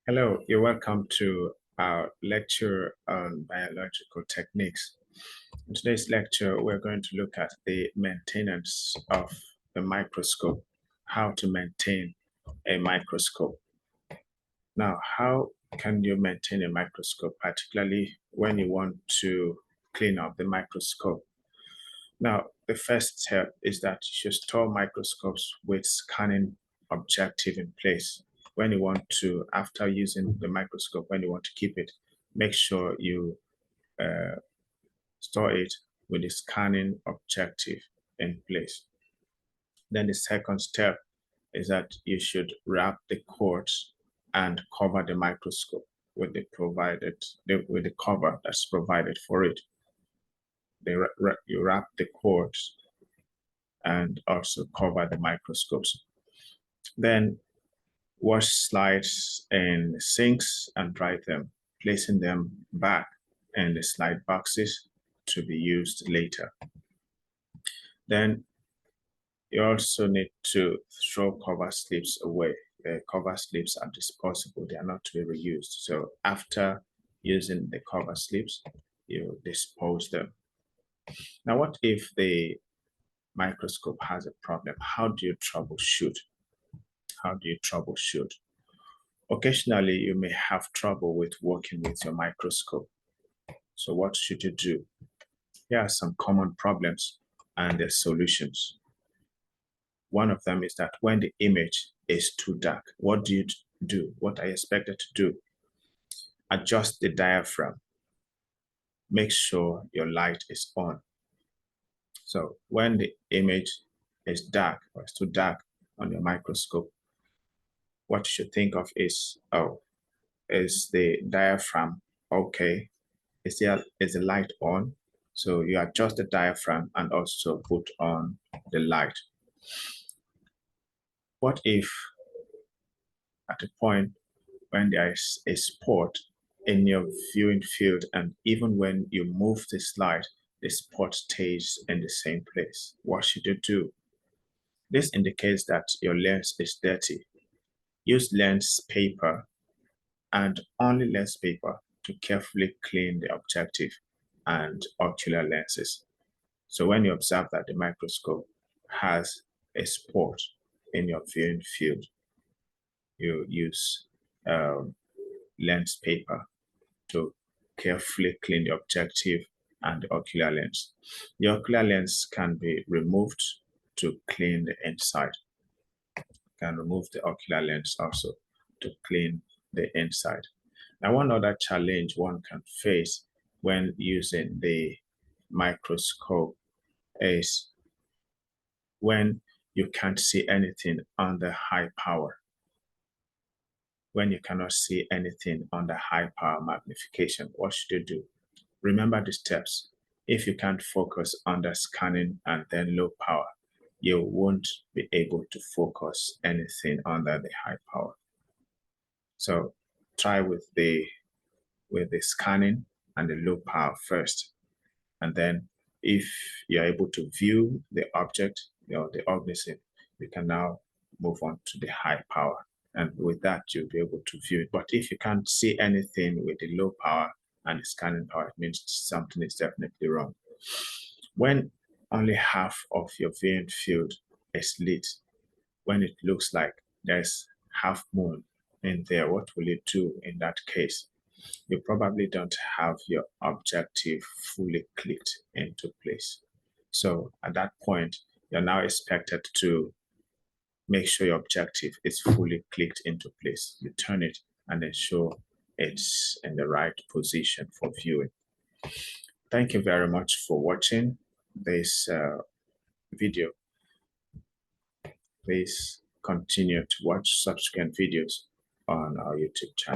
Hello, you're welcome to our lecture on biological techniques. In today's lecture, we're going to look at the maintenance of the microscope, how to maintain a microscope. Now, how can you maintain a microscope, particularly when you want to clean up the microscope? Now, the first step is that you should store microscopes with scanning objective in place. When you want to, after using the microscope, when you want to keep it, make sure you uh, store it with the scanning objective in place. Then the second step is that you should wrap the cords and cover the microscope with with the cover that's provided for it. You wrap the cords and also cover the microscopes. Then wash slides in sinks and dry them, placing them back in the slide boxes to be used later. Then you also need to throw cover slips away. The cover slips are disposable, they are not to be reused. So after using the cover slips, you dispose them. Now, what if the microscope has a problem? How do you troubleshoot? How do you troubleshoot? Occasionally, you may have trouble with working with your microscope. So what should you do? Here are some common problems and their solutions. One of them is that when the image is too dark, what do you do? What are you expected to do? Adjust the diaphragm. Make sure your light is on. So when the image is dark or it's too dark on your microscope, what you should think of is, is the diaphragm okay? Is the light on? So you adjust the diaphragm and also put on the light. What if at a point when there is a spot in your viewing field, and even when you move the slide, the spot stays in the same place? What should you do? This indicates that your lens is dirty. Use lens paper and only lens paper to carefully clean the objective and ocular lenses. So when you observe that the microscope has a spot in your viewing field, you use lens paper to carefully clean the objective and the ocular lens. The ocular lens can be removed to clean the inside. You can remove the ocular lens also to clean the inside. Now, one other challenge one can face when using the microscope is when you can't see anything under high power. When you cannot see anything under high power magnification, what should you do? Remember the steps. If you can't focus under scanning and then low power, you won't be able to focus anything under the high power. So try with the scanning and the low power first. And then if you're able to view the object, the organism, you can now move on to the high power. And with that, you'll be able to view it. But if you can't see anything with the low power and the scanning power, it means something is definitely wrong. When only half of your viewing field is lit, when it looks like there's half moon in there, what will you do in that case? You probably don't have your objective fully clicked into place. So at that point, you're now expected to make sure your objective is fully clicked into place. You turn it and ensure it's in the right position for viewing. Thank you very much for watching this video. Please continue to watch subsequent videos on our YouTube channel.